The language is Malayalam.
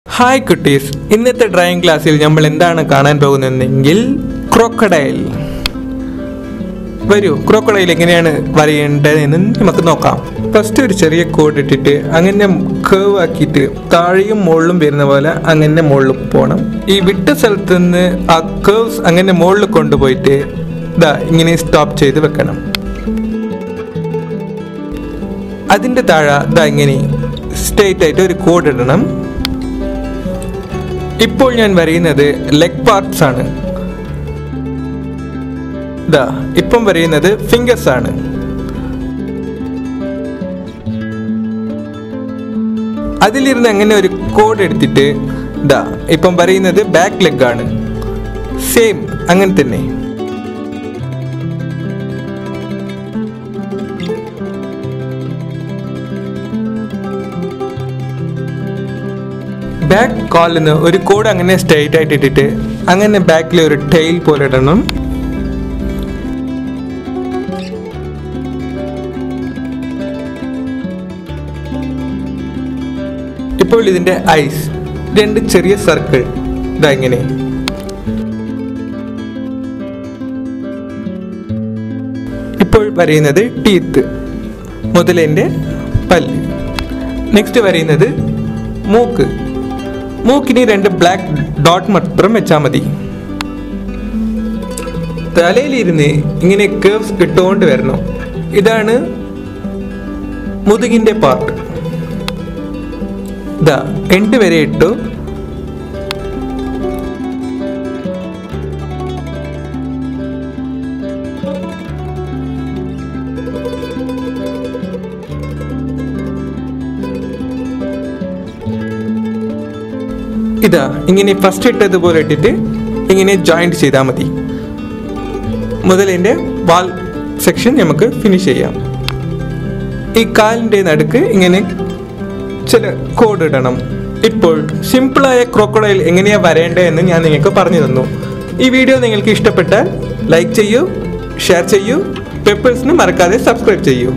Hi cuties, ഇന്നത്തെ ഡ്രോയിങ് ക്ലാസ്സിൽ നമ്മൾ എന്താണ് കാണാൻ പോകുന്നതെങ്കിൽ ക്രോക്കഡൈൽ. വരൂ, ക്രോക്കഡൈൽ എങ്ങനെയാണ് വരയേണ്ടതെന്ന് നമുക്ക് നോക്കാം. ഫസ്റ്റ് ഒരു ചെറിയ കോഡ് ഇട്ടിട്ട് അങ്ങനെ കേവ് ആക്കിയിട്ട് താഴെയും മുകളിലും വരുന്ന പോലെ അങ്ങനെ മുകളിൽ പോകണം. ഈ വിട്ട സ്ഥലത്ത് നിന്ന് ആ കേവ്സ് അങ്ങനെ മുകളിൽ കൊണ്ടുപോയിട്ട് ഇങ്ങനെ സ്റ്റോപ്പ് ചെയ്ത് വെക്കണം. അതിൻ്റെ താഴെ ഇങ്ങനെ സ്ട്രെയിറ്റ് ആയിട്ട് ഒരു കോഡ് ഇടണം. ഇപ്പോൾ ഞാൻ വരയുന്നത് ലെഗ് പാർട്സ് ആണ്. ഇപ്പം വരയുന്നത് ഫിംഗേഴ്സ് ആണ്. അതിലിരുന്ന് അങ്ങനെ ഒരു കോഡ് എടുത്തിട്ട് ഇപ്പം വരയുന്നത് ബാക്ക് ലെഗ് ആണ്. സെയിം അങ്ങനെ തന്നെ. ബാക്ക് കാലിന് ഒരു കോഡ് അങ്ങനെ സ്ട്രെയിറ്റ് ആയിട്ട് ഇട്ടിട്ട് അങ്ങനെ ബാക്കിൽ ഒരു ടെയിൽ പോലെ ഇടണം. ഇപ്പോൾ ഇതിന്റെ ഐസ് രണ്ട് ചെറിയ സർക്കിൾ ഇങ്ങനെ. ഇപ്പോൾ വരയുന്നത് ടീത്ത്, മുതലിന്റെ പല്ല്. നെക്സ്റ്റ് വരയുന്നത് മൂക്ക്. മൂക്കിന് രണ്ട് ബ്ലാക്ക് ഡോട്ട് മാത്രം വെച്ചാൽ മതി. തലയിലിരുന്ന് ഇങ്ങനെ കേവ്സ് ഇട്ടുകൊണ്ട് വരണം. ഇതാണ് മുതുകിന്റെ പാർട്ട്. എൻഡ് വരെ ഇട്ടു. ഇങ്ങനെ ഫസ്റ്റ് ഇട്ടതുപോലെ ഇട്ടിട്ട് ഇങ്ങനെ ജോയിന്റ് ചെയ്താൽ മതി. മുതലിൻ്റെ വാൽ സെക്ഷൻ നമുക്ക് ഫിനിഷ് ചെയ്യാം. ഈ കാലിൻ്റെ നടുക്ക് ഇങ്ങനെ ചില കോഡ് ഇടണം. ഇപ്പോൾ സിമ്പിളായ ക്രോക്കഡൈൽ എങ്ങനെയാണ് വരേണ്ടത് എന്ന് ഞാൻ നിങ്ങൾക്ക് പറഞ്ഞു തന്നു. ഈ വീഡിയോ നിങ്ങൾക്ക് ഇഷ്ടപ്പെട്ടാൽ ലൈക്ക് ചെയ്യൂ, ഷെയർ ചെയ്യൂ, പെപ്പേഴ്സിന് മറക്കാതെ സബ്സ്ക്രൈബ് ചെയ്യൂ.